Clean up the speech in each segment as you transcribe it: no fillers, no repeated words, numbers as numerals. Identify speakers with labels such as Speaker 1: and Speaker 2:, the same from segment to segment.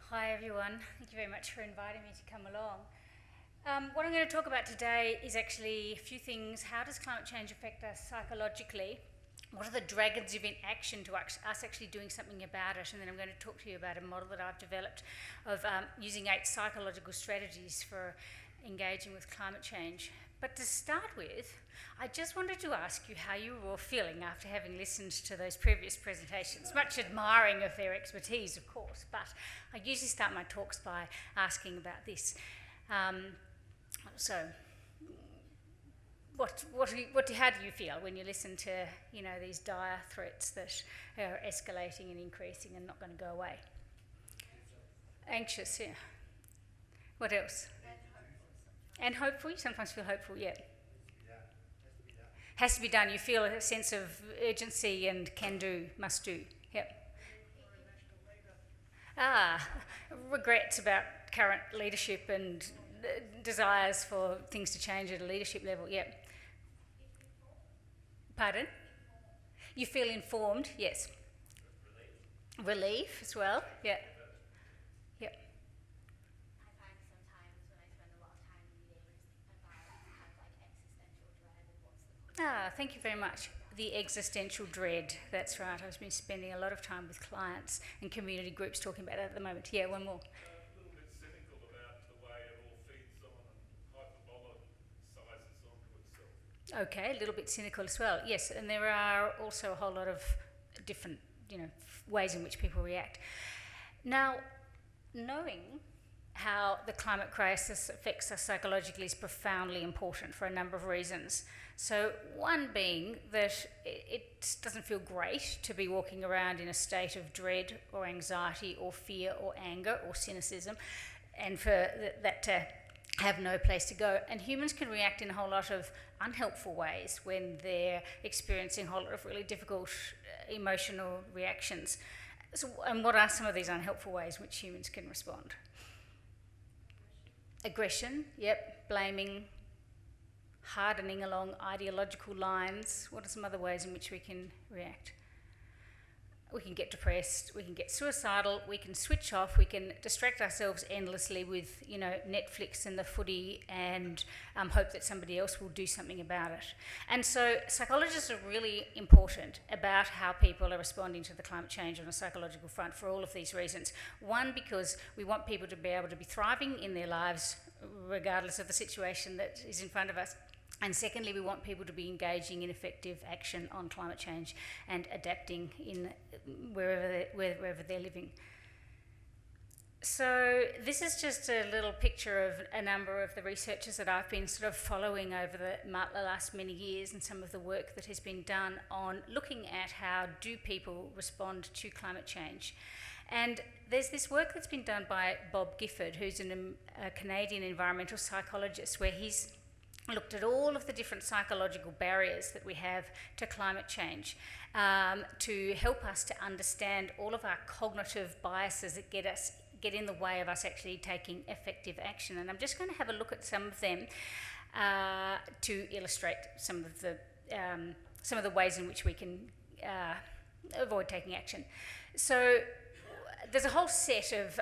Speaker 1: Hi everyone, thank you very much for inviting me to come along. What I'm going to talk about today is actually a few things. How does climate change affect us psychologically? What are the dragons of inaction to us actually doing something about it? And then I'm going to talk to you about a model that I've developed of using 8 psychological strategies for engaging with climate change. But to start with, I just wanted to ask you how you were all feeling after having listened to those previous presentations. Much admiring of their expertise, of course, but I usually start my talks by asking about this. How do you feel when you listen to these dire threats that are escalating and increasing and not going to go away? Anxious, yeah. What else? And hopeful. You sometimes feel hopeful, yeah. Has to be done. You feel a sense of urgency and can do, must do. Yep. Regrets about current leadership and desires for things to change at a leadership level, yep. Pardon? You feel informed, yes. Relief as well, yeah. Yep.
Speaker 2: I find sometimes when I spend a lot of time reading about existential dread and what's the point.
Speaker 1: Thank you very much. The existential dread, that's right. I've been spending a lot of time with clients and community groups talking about that at the moment. Yeah, one more.
Speaker 3: A little bit cynical about the way it all feeds on and hyperbolicizes onto itself.
Speaker 1: Okay, a little bit cynical as well. Yes, and there are also a whole lot of different, ways in which people react. Now, knowing how the climate crisis affects us psychologically is profoundly important for a number of reasons. So one being that it doesn't feel great to be walking around in a state of dread or anxiety or fear or anger or cynicism, and for that to have no place to go. And humans can react in a whole lot of unhelpful ways when they're experiencing a whole lot of really difficult emotional reactions. So, and what are some of these unhelpful ways in which humans can respond? Aggression, yep, blaming, hardening along ideological lines. What are some other ways in which we can react? We can get depressed, we can get suicidal, we can switch off, we can distract ourselves endlessly with, Netflix and the footy and hope that somebody else will do something about it. And so psychologists are really important about how people are responding to the climate change on a psychological front for all of these reasons. One, because we want people to be able to be thriving in their lives regardless of the situation that is in front of us. And secondly, we want people to be engaging in effective action on climate change and adapting in wherever they're living. So this is just a little picture of a number of the researchers that I've been sort of following over the last many years, and some of the work that has been done on looking at how do people respond to climate change. And there's this work that's been done by Bob Gifford, who's a Canadian environmental psychologist, where he's looked at all of the different psychological barriers that we have to climate change to help us to understand all of our cognitive biases that get in the way of us actually taking effective action. And I'm just going to have a look at some of them to illustrate some of the ways in which we can avoid taking action. So there's a whole set of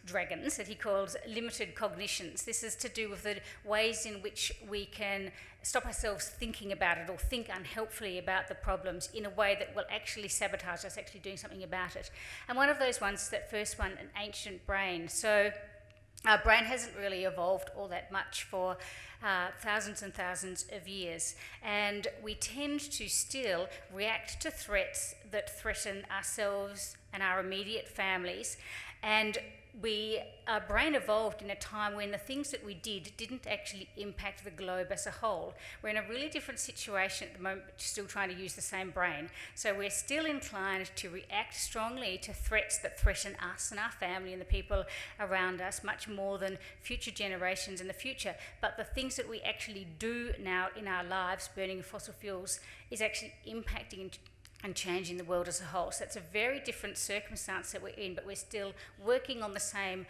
Speaker 1: dragons that he calls limited cognitions. This is to do with the ways in which we can stop ourselves thinking about it or think unhelpfully about the problems in a way that will actually sabotage us actually doing something about it. And one of those ones, that first one, an ancient brain. So our brain hasn't really evolved all that much for thousands and thousands of years, and we tend to still react to threats that threaten ourselves and our immediate families, and our brain evolved in a time when the things that we didn't actually impact the globe as a whole. We're in a really different situation at the moment, but still trying to use the same brain. So we're still inclined to react strongly to threats that threaten us and our family and the people around us much more than future generations in the future. But the things that we actually do now in our lives, burning fossil fuels, is actually impacting and changing the world as a whole. So it's a very different circumstance that we're in, but we're still working on the same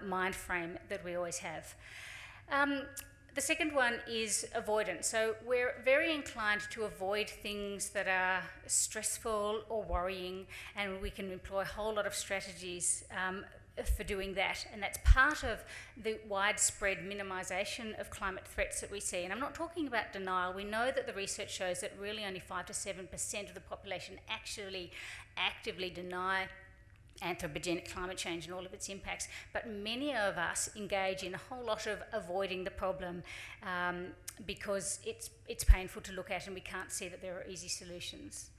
Speaker 1: mind frame that we always have. The second one is avoidance. So we're very inclined to avoid things that are stressful or worrying, and we can employ a whole lot of strategies for doing that. And that's part of the widespread minimisation of climate threats that we see. And I'm not talking about denial. We know that the research shows that really only 5 to 7% of the population actually actively deny anthropogenic climate change and all of its impacts, but many of us engage in a whole lot of avoiding the problem because it's painful to look at and we can't see that there are easy solutions.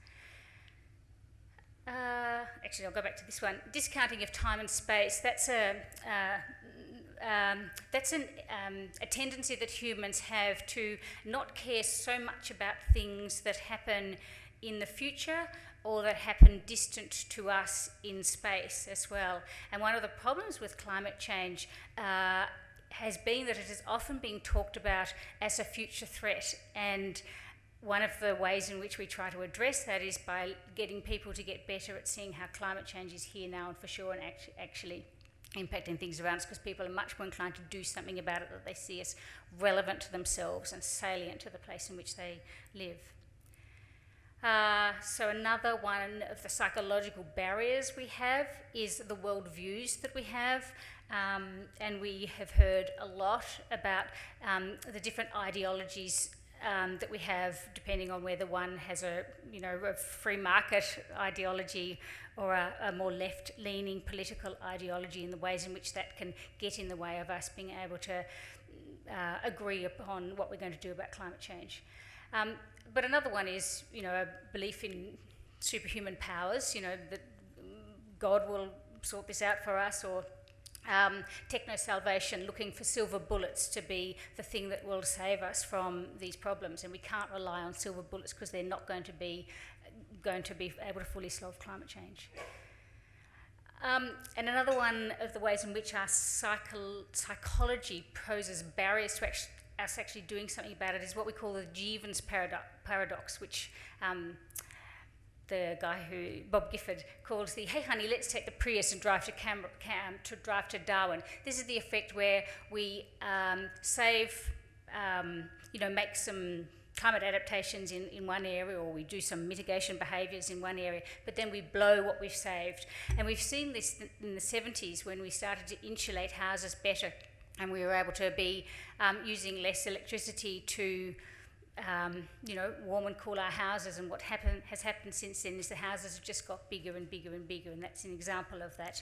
Speaker 1: Actually, I'll go back to this one. Discounting of time and space. That's a tendency that humans have to not care so much about things that happen in the future or that happen distant to us in space as well. And one of the problems with climate change has been that it has often been talked about as a future threat, and one of the ways in which we try to address that is by getting people to get better at seeing how climate change is here now and for sure, and actually impacting things around us, because people are much more inclined to do something about it that they see as relevant to themselves and salient to the place in which they live. So another one of the psychological barriers we have is the worldviews that we have, and we have heard a lot about the different ideologies that we have, depending on whether one has a free market ideology or a more left-leaning political ideology, and the ways in which that can get in the way of us being able to agree upon what we're going to do about climate change. But another one is, a belief in superhuman powers, that God will sort this out for us, or techno-salvation, looking for silver bullets to be the thing that will save us from these problems. And we can't rely on silver bullets because they're not going to be able to fully solve climate change. And another one of the ways in which our psychology poses barriers to us actually doing something about it is what we call the Jeevan's paradox, which the guy Bob Gifford, calls the "Hey honey, let's take the Prius and drive to Darwin." This is the effect where we make some climate adaptations in one area, or we do some mitigation behaviours in one area, but then we blow what we've saved. And we've seen this in the 70s when we started to insulate houses better, and we were able to be using less electricity to warm and cool our houses. And what has happened since then is the houses have just got bigger and bigger and bigger, and that's an example of that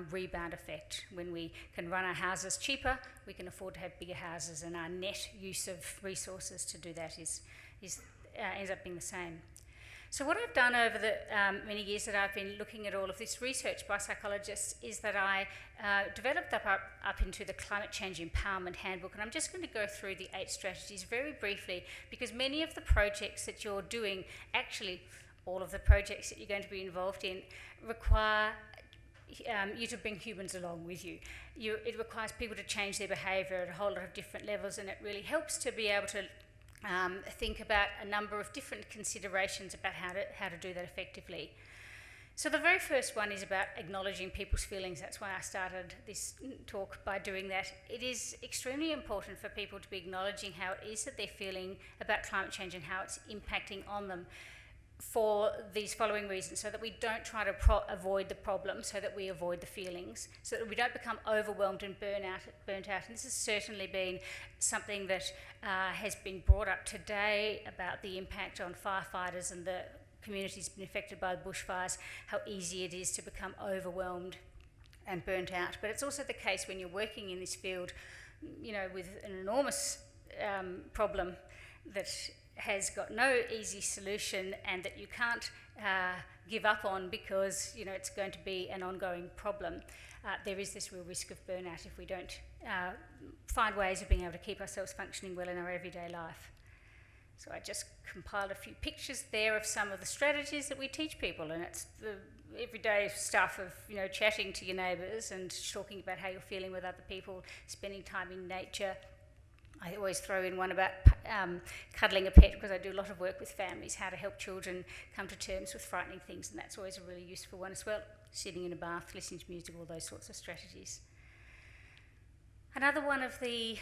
Speaker 1: rebound effect. When we can run our houses cheaper, we can afford to have bigger houses, and our net use of resources to do that ends up being the same. So what I've done over the many years that I've been looking at all of this research by psychologists is that I developed that up into the Climate Change Empowerment Handbook, and I'm just going to go through the 8 strategies very briefly, because many of the projects that you're doing, actually all of the projects that you're going to be involved in, require you to bring humans along with you. It requires people to change their behaviour at a whole lot of different levels, and it really helps to be able to think about a number of different considerations about how to do that effectively. So the very first one is about acknowledging people's feelings. That's why I started this talk by doing that. It is extremely important for people to be acknowledging how it is that they're feeling about climate change and how it's impacting on them, for these following reasons: so that we don't try to avoid the problem, so that we avoid the feelings, so that we don't become overwhelmed and burnt out. And this has certainly been something that has been brought up today about the impact on firefighters and the communities been affected by the bushfires, how easy it is to become overwhelmed and burnt out. But it's also the case when you're working in this field, with an enormous problem that has got no easy solution, and that you can't give up on because it's going to be an ongoing problem. There is this real risk of burnout if we don't find ways of being able to keep ourselves functioning well in our everyday life. So I just compiled a few pictures there of some of the strategies that we teach people, and it's the everyday stuff of chatting to your neighbours and talking about how you're feeling with other people, spending time in nature. I always throw in one about cuddling a pet, because I do a lot of work with families, how to help children come to terms with frightening things, and that's always a really useful one as well. Sitting in a bath, listening to music, all those sorts of strategies. Another one of the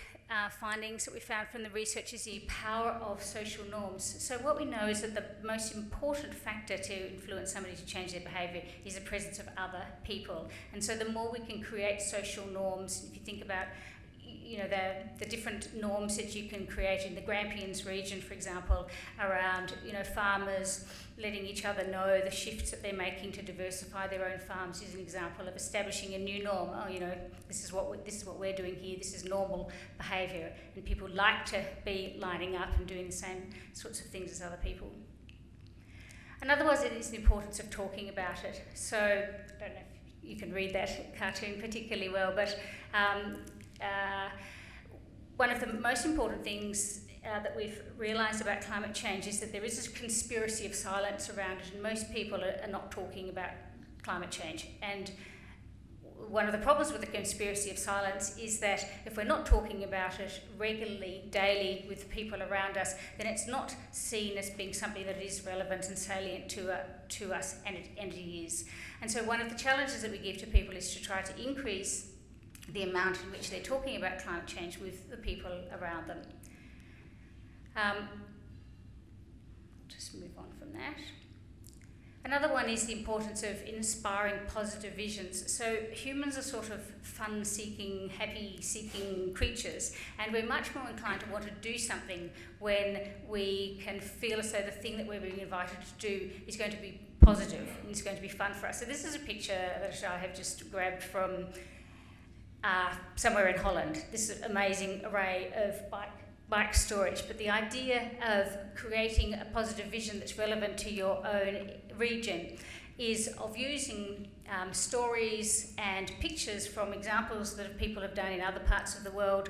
Speaker 1: findings that we found from the research is the power of social norms. So what we know is that the most important factor to influence somebody to change their behaviour is the presence of other people. And so the more we can create social norms, if you think about the different norms that you can create in the Grampians region, for example, around farmers letting each other know the shifts that they're making to diversify their own farms is an example of establishing a new norm. This is what we're doing here. This is normal behaviour, and people like to be lining up and doing the same sorts of things as other people. Another one is the importance of talking about it. So I don't know if you can read that cartoon particularly well, but one of the most important things that we've realised about climate change is that there is a conspiracy of silence around it, and most people are not talking about climate change. And one of the problems with the conspiracy of silence is that if we're not talking about it regularly, daily, with people around us, then it's not seen as being something that is relevant and salient to us, and it is. And so one of the challenges that we give to people is to try to increase the amount in which they're talking about climate change with the people around them. Just move on from that. Another one is the importance of inspiring positive visions. So humans are sort of fun-seeking, happy-seeking creatures, and we're much more inclined to want to do something when we can feel as though the thing that we're being invited to do is going to be positive and it's going to be fun for us. So this is a picture that I have just grabbed from somewhere in Holland. This amazing array of bike storage, but the idea of creating a positive vision that's relevant to your own region is of using stories and pictures from examples that people have done in other parts of the world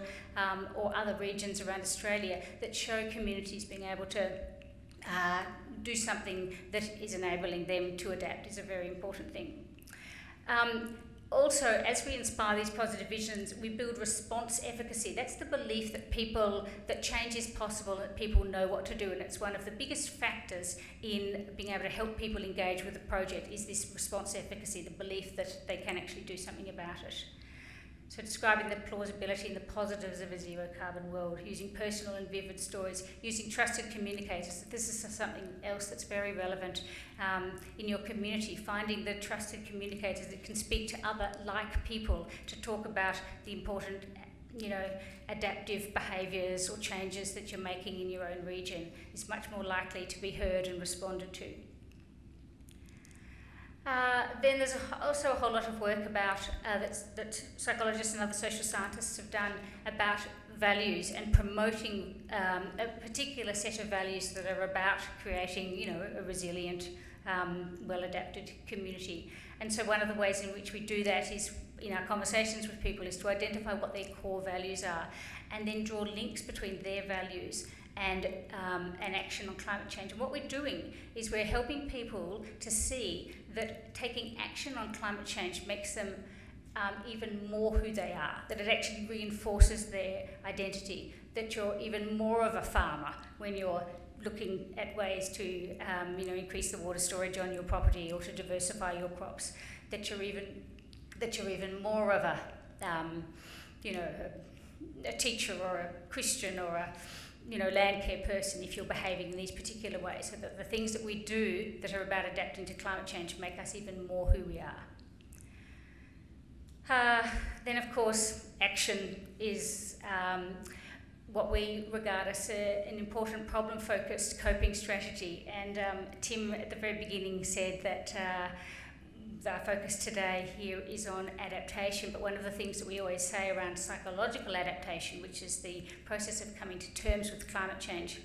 Speaker 1: or other regions around Australia that show communities being able to do something that is enabling them to adapt is a very important thing. Also, as we inspire these positive visions, we build response efficacy. That's the belief that change is possible, that people know what to do, and it's one of the biggest factors in being able to help people engage with the project is this response efficacy, the belief that they can actually do something about it. So describing the plausibility and the positives of a zero-carbon world, using personal and vivid stories, using trusted communicators. This is something else that's very relevant in your community, finding the trusted communicators that can speak to other like people to talk about the important adaptive behaviours or changes that you're making in your own region is much more likely to be heard and responded to. Then there's also a whole lot of work about that psychologists and other social scientists have done about values and promoting a particular set of values that are about creating, a resilient, well-adapted community. And so one of the ways in which we do that is in our conversations with people is to identify what their core values are and then draw links between their values and an action on climate change. And what we're doing is we're helping people to see that taking action on climate change makes them even more who they are, that it actually reinforces their identity, that you're even more of a farmer when you're looking at ways to increase the water storage on your property or to diversify your crops, that you're even more of a teacher or a Christian or a land care person if you're behaving in these particular ways, so that the things that we do that are about adapting to climate change make us even more who we are. Then, of course, action is what we regard as an important problem-focused coping strategy. And Tim, at the very beginning, said that our focus today here is on adaptation, but one of the things that we always say around psychological adaptation, which is the process of coming to terms with climate change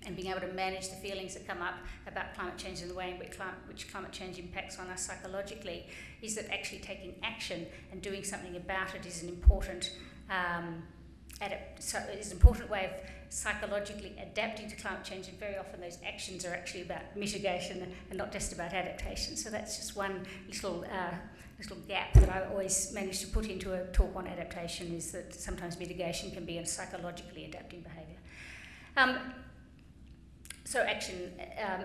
Speaker 1: and being able to manage the feelings that come up about climate change and the way in which climate change impacts on us psychologically, is that actually taking action and doing something about it is an important way of psychologically adapting to climate change, and very often those actions are actually about mitigation and not just about adaptation. So that's just one little gap that I always manage to put into a talk on adaptation, is that sometimes mitigation can be a psychologically adapting behaviour. So action,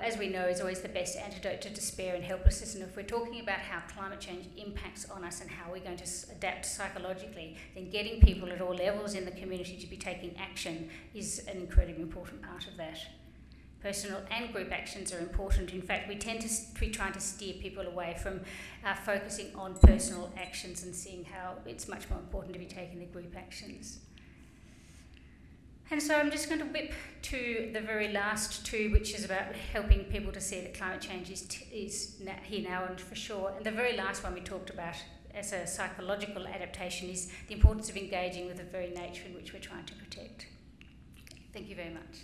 Speaker 1: as we know, is always the best antidote to despair and helplessness. And if we're talking about how climate change impacts on us and how we're going to adapt psychologically, then getting people at all levels in the community to be taking action is an incredibly important part of that. Personal and group actions are important. In fact, we tend to be trying to steer people away from focusing on personal actions and seeing how it's much more important to be taking the group actions. And so I'm just going to whip to the very last two, which is about helping people to see that climate change is here now and for sure. And the very last one we talked about as a psychological adaptation is the importance of engaging with the very nature in which we're trying to protect. Thank you very much.